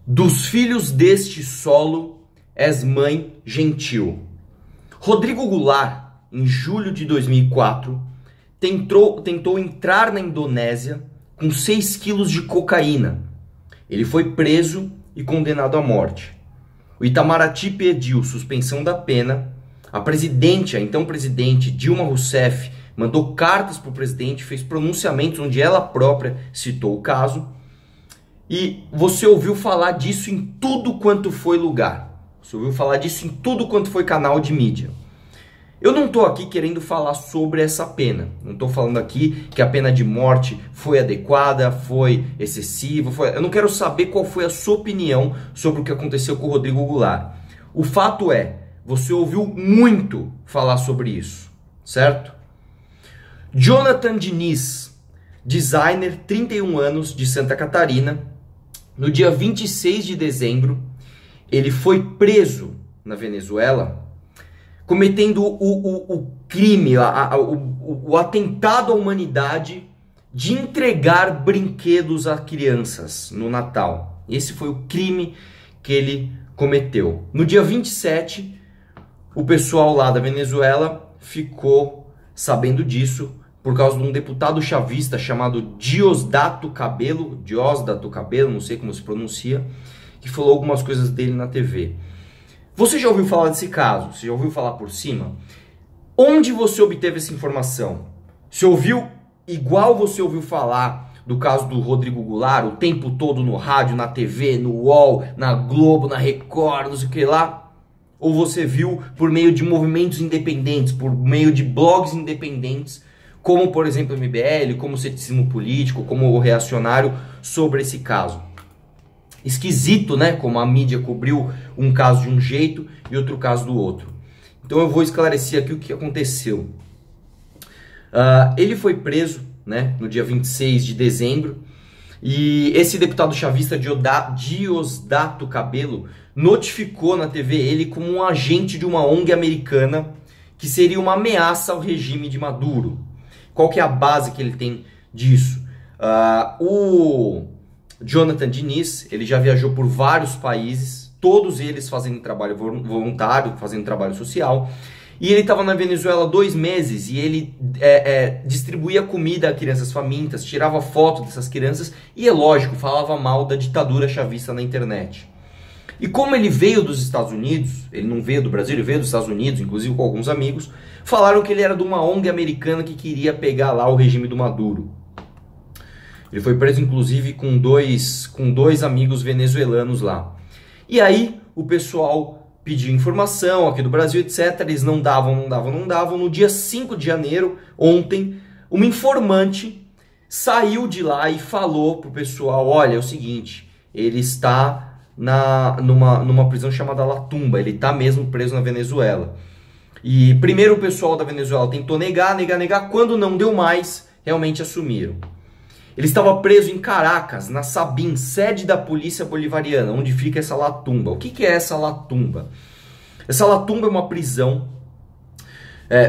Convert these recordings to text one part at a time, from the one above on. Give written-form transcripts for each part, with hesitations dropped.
Dos filhos deste solo, és mãe gentil. Rodrigo Goulart, em julho de 2004, tentou entrar na Indonésia com 6 quilos de cocaína. Ele foi preso e condenado à morte. O Itamaraty pediu suspensão da pena. A então presidente Dilma Rousseff mandou cartas para o presidente, fez pronunciamentos onde ela própria citou o caso. E você ouviu falar disso em tudo quanto foi lugar. Você ouviu falar disso em tudo quanto foi canal de mídia. Eu não estou aqui querendo falar sobre essa pena. Não estou falando aqui que a pena de morte foi adequada, foi excessiva. Eu não quero saber qual foi a sua opinião sobre o que aconteceu com o Rodrigo Goulart. O fato é, você ouviu muito falar sobre isso, certo? Jonathan Diniz, designer, 31 anos, de Santa Catarina, no dia 26 de dezembro, ele foi preso na Venezuela, cometendo o crime, o atentado à humanidade de entregar brinquedos a crianças no Natal. Esse foi o crime que ele cometeu. No dia 27, o pessoal lá da Venezuela ficou sabendo disso por causa de um deputado chavista chamado Diosdado Cabello, não sei como se pronuncia, que falou algumas coisas dele na TV. Você já ouviu falar desse caso? Você já ouviu falar por cima? Onde você obteve essa informação? Você ouviu igual você ouviu falar do caso do Rodrigo Goulart o tempo todo no rádio, na TV, no UOL, na Globo, na Record, não sei o que lá? Ou você viu por meio de movimentos independentes, por meio de blogs independentes, como por exemplo o MBL, como o Ceticismo Político, como o Reacionário, sobre esse caso? Esquisito, né? Como a mídia cobriu um caso de um jeito e outro caso do outro. Então eu vou esclarecer aqui o que aconteceu. Ele foi preso, né, no dia 26 de dezembro. E esse deputado chavista Diosdado Cabello notificou na TV ele como um agente de uma ONG americana que seria uma ameaça ao regime de Maduro. Qual que é a base que ele tem disso? O Jonathan Diniz, ele já viajou por vários países, todos eles fazendo trabalho voluntário, fazendo trabalho social, e ele estava na Venezuela 2 meses e ele distribuía comida a crianças famintas, tirava foto dessas crianças e, é lógico, falava mal da ditadura chavista na internet. E como ele veio dos Estados Unidos, ele não veio do Brasil, ele veio dos Estados Unidos, inclusive com alguns amigos, falaram que ele era de uma ONG americana que queria pegar lá o regime do Maduro. Ele foi preso, inclusive, com dois amigos venezuelanos lá. E aí, o pessoal pediu informação aqui do Brasil, etc. Eles não davam. No dia 5 de janeiro, ontem, uma informante saiu de lá e falou pro pessoal: olha, é o seguinte, ele está numa prisão chamada La Tumba, ele está mesmo preso na Venezuela. E primeiro o pessoal da Venezuela tentou negar, quando não deu mais, realmente assumiram. Ele estava preso em Caracas, na SABIN, sede da polícia bolivariana, onde fica essa La Tumba. O que é essa La Tumba? Essa La Tumba é uma prisão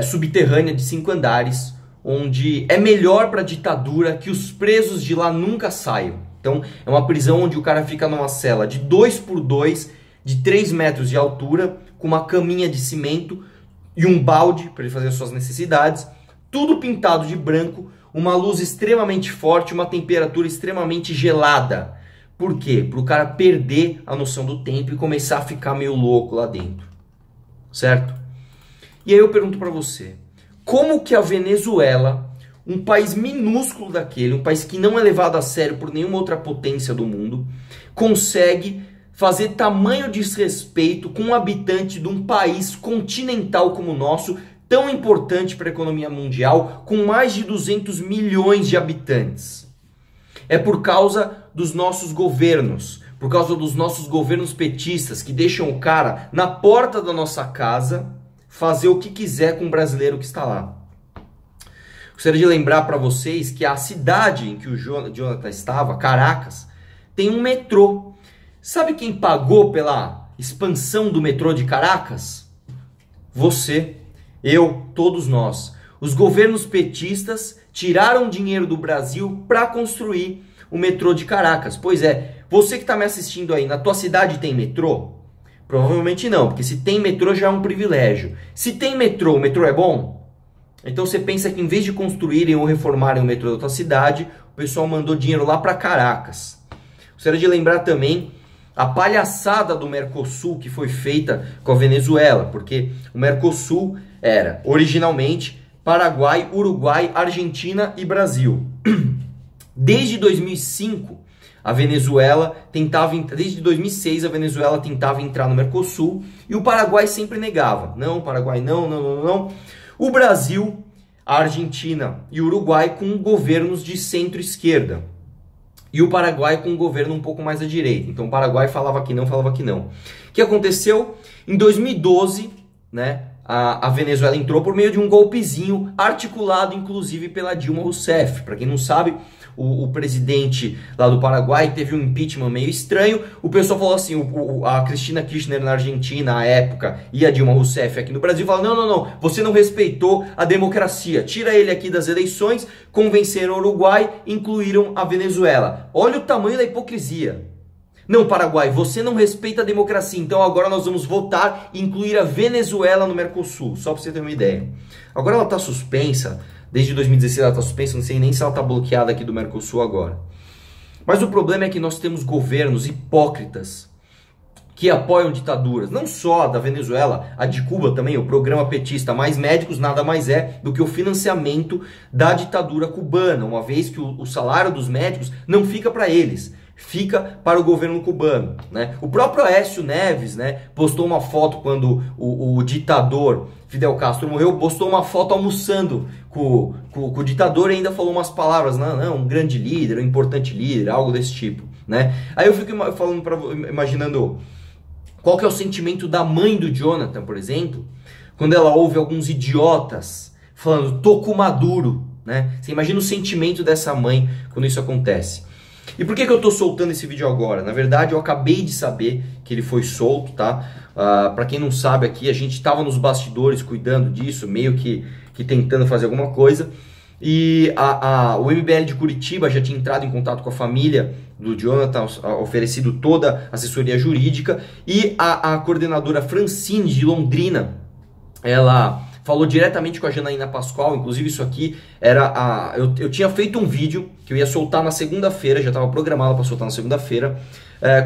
subterrânea de 5 andares, onde é melhor para a ditadura que os presos de lá nunca saiam. Então é uma prisão onde o cara fica numa cela de 2 por 2, de 3 metros de altura, com uma caminha de cimento e um balde para ele fazer as suas necessidades, tudo pintado de branco, uma luz extremamente forte, uma temperatura extremamente gelada. Por quê? Para o cara perder a noção do tempo e começar a ficar meio louco lá dentro. Certo? E aí eu pergunto para você, como que a Venezuela, um país minúsculo daquele, um país que não é levado a sério por nenhuma outra potência do mundo, consegue fazer tamanho desrespeito com um habitante de um país continental como o nosso, tão importante para a economia mundial, com mais de 200 milhões de habitantes? É por causa dos nossos governos, por causa dos nossos governos petistas, que deixam o cara na porta da nossa casa fazer o que quiser com o brasileiro que está lá. Gostaria de lembrar para vocês que a cidade em que o Jonathan estava, Caracas, tem um metrô. Sabe quem pagou pela expansão do metrô de Caracas? Você, eu, todos nós. Os governos petistas tiraram dinheiro do Brasil para construir o metrô de Caracas. Pois é, Você que está me assistindo aí, na tua cidade tem metrô? Provavelmente não, porque se tem metrô já é um privilégio. Se tem metrô, o metrô é bom? Então você pensa que em vez de construírem ou reformarem o metrô da tua cidade, o pessoal mandou dinheiro lá para Caracas. Gostaria de lembrar também a palhaçada do Mercosul que foi feita com a Venezuela, porque o Mercosul era originalmente Paraguai, Uruguai, Argentina e Brasil. Desde 2005, a Venezuela tentava, desde 2006 a Venezuela tentava entrar no Mercosul e o Paraguai sempre negava. Não, Paraguai não. O Brasil, a Argentina e o Uruguai com governos de centro-esquerda. E o Paraguai com um governo um pouco mais à direita. Então o Paraguai falava que não. O que aconteceu? Em 2012, né, a Venezuela entrou por meio de um golpezinho articulado, inclusive, pela Dilma Rousseff. Para quem não sabe, o presidente lá do Paraguai teve um impeachment meio estranho. O pessoal falou assim, a Cristina Kirchner na Argentina, à época, e a Dilma Rousseff aqui no Brasil, falaram, não, você não respeitou a democracia. Tira ele aqui das eleições, convenceram o Uruguai, incluíram a Venezuela. Olha o tamanho da hipocrisia. Não, Paraguai, você não respeita a democracia, então agora nós vamos votar e incluir a Venezuela no Mercosul, só para você ter uma ideia. Agora ela está suspensa, desde 2016 ela está suspensa, não sei nem se ela está bloqueada aqui do Mercosul agora. Mas o problema é que nós temos governos hipócritas que apoiam ditaduras, não só da Venezuela, a de Cuba também, o programa petista Mais Médicos nada mais é do que o financiamento da ditadura cubana, uma vez que o salário dos médicos não fica para eles, fica para o governo cubano, né? O próprio Aécio Neves, né, postou uma foto quando o ditador Fidel Castro morreu, postou uma foto almoçando com o ditador e ainda falou umas palavras, não, um grande líder, um importante líder, algo desse tipo, né? Aí eu fico imaginando qual que é o sentimento da mãe do Jonathan, por exemplo, quando ela ouve alguns idiotas falando, tô com Maduro, né? Você imagina o sentimento dessa mãe quando isso acontece. E por que eu tô soltando esse vídeo agora? Na verdade, eu acabei de saber que ele foi solto, tá? Pra quem não sabe aqui, a gente tava nos bastidores cuidando disso, meio que tentando fazer alguma coisa. E o MBL de Curitiba já tinha entrado em contato com a família do Jonathan, oferecido toda a assessoria jurídica. E a coordenadora Francine de Londrina, ela falou diretamente com a Janaína Pascoal. Inclusive isso aqui era eu tinha feito um vídeo que eu ia soltar na segunda-feira, já estava programado para soltar na segunda-feira,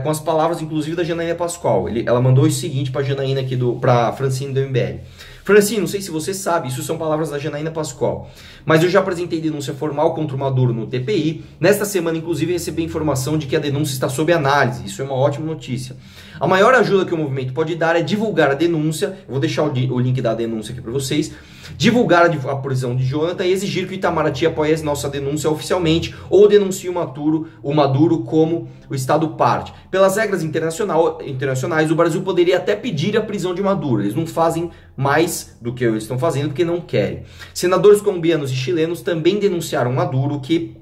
com as palavras inclusive da Janaína Pascoal. Ela mandou o seguinte para a Janaína aqui, para Francine do MBL. Francine, não sei se você sabe, isso são palavras da Janaína Pascoal, mas eu já apresentei denúncia formal contra o Maduro no TPI. Nesta semana, inclusive, recebi a informação de que a denúncia está sob análise. Isso é uma ótima notícia. A maior ajuda que o movimento pode dar é divulgar a denúncia. Eu vou deixar o link da denúncia aqui para vocês. Divulgar a prisão de Jonathan e exigir que o Itamaraty apoie a nossa denúncia oficialmente ou denuncie o Maduro como o Estado parte. Pelas regras internacionais, o Brasil poderia até pedir a prisão de Maduro. Eles não fazem mais do que eles estão fazendo porque não querem. Senadores colombianos e chilenos também denunciaram Maduro, o que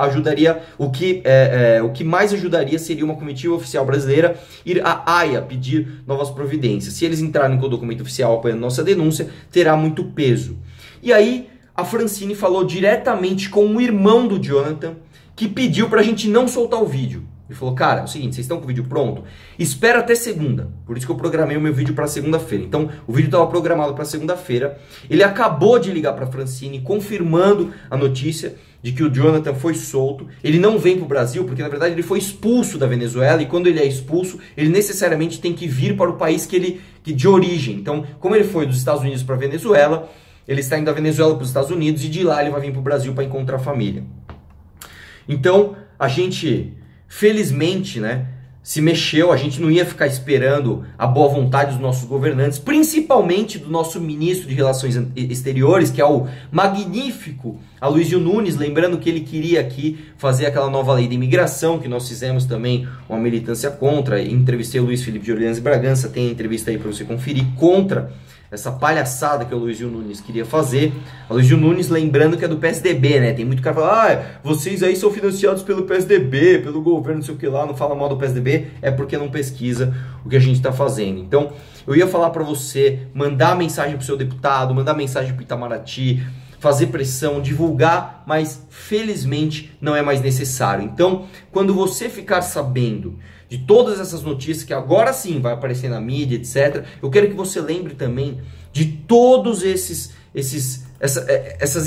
mais ajudaria seria uma comitiva oficial brasileira ir à Haia pedir novas providências. Se eles entrarem com o documento oficial apoiando nossa denúncia, terá muito peso. E aí, a Francine falou diretamente com o irmão do Jonathan, que pediu pra gente não soltar o vídeo. Ele falou, cara, é o seguinte, vocês estão com o vídeo pronto? Espera até segunda. Por isso que eu programei o meu vídeo para segunda-feira. Então, o vídeo estava programado para segunda-feira. Ele acabou de ligar para Francine, confirmando a notícia de que o Jonathan foi solto. Ele não vem para o Brasil, porque na verdade ele foi expulso da Venezuela. E quando ele é expulso, ele necessariamente tem que vir para o país de origem. Então, como ele foi dos Estados Unidos para a Venezuela, ele está indo da Venezuela para os Estados Unidos e de lá ele vai vir para o Brasil para encontrar a família. Então, a gente, felizmente, né, se mexeu. A gente não ia ficar esperando a boa vontade dos nossos governantes, principalmente do nosso ministro de Relações Exteriores, que é o magnífico Aloysio Nunes, lembrando que ele queria aqui fazer aquela nova lei de imigração, que nós fizemos também uma militância contra. Entrevistei o Luiz Felipe de Orleans Bragança, tem a entrevista aí para você conferir, contra essa palhaçada que o Aloysio Nunes queria fazer. Aloysio Nunes, lembrando que é do PSDB, né? Tem muito cara que fala, vocês aí são financiados pelo PSDB, pelo governo, não sei o que lá, não fala mal do PSDB, é porque não pesquisa o que a gente está fazendo. Então, eu ia falar para você mandar mensagem pro seu deputado, mandar mensagem pro Itamaraty, fazer pressão, divulgar, mas felizmente não é mais necessário. Então, quando você ficar sabendo de todas essas notícias que agora sim vai aparecer na mídia, etc., eu quero que você lembre também de todos essas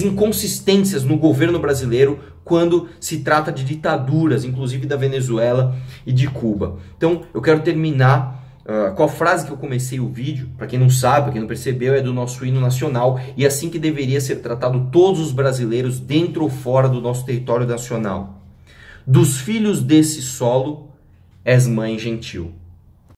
inconsistências no governo brasileiro quando se trata de ditaduras, inclusive da Venezuela e de Cuba. Então, eu quero terminar com a frase que eu comecei o vídeo. Para quem não sabe, para quem não percebeu, é do nosso hino nacional, e é assim que deveria ser tratado todos os brasileiros dentro ou fora do nosso território nacional. Dos filhos desse solo, és mãe gentil.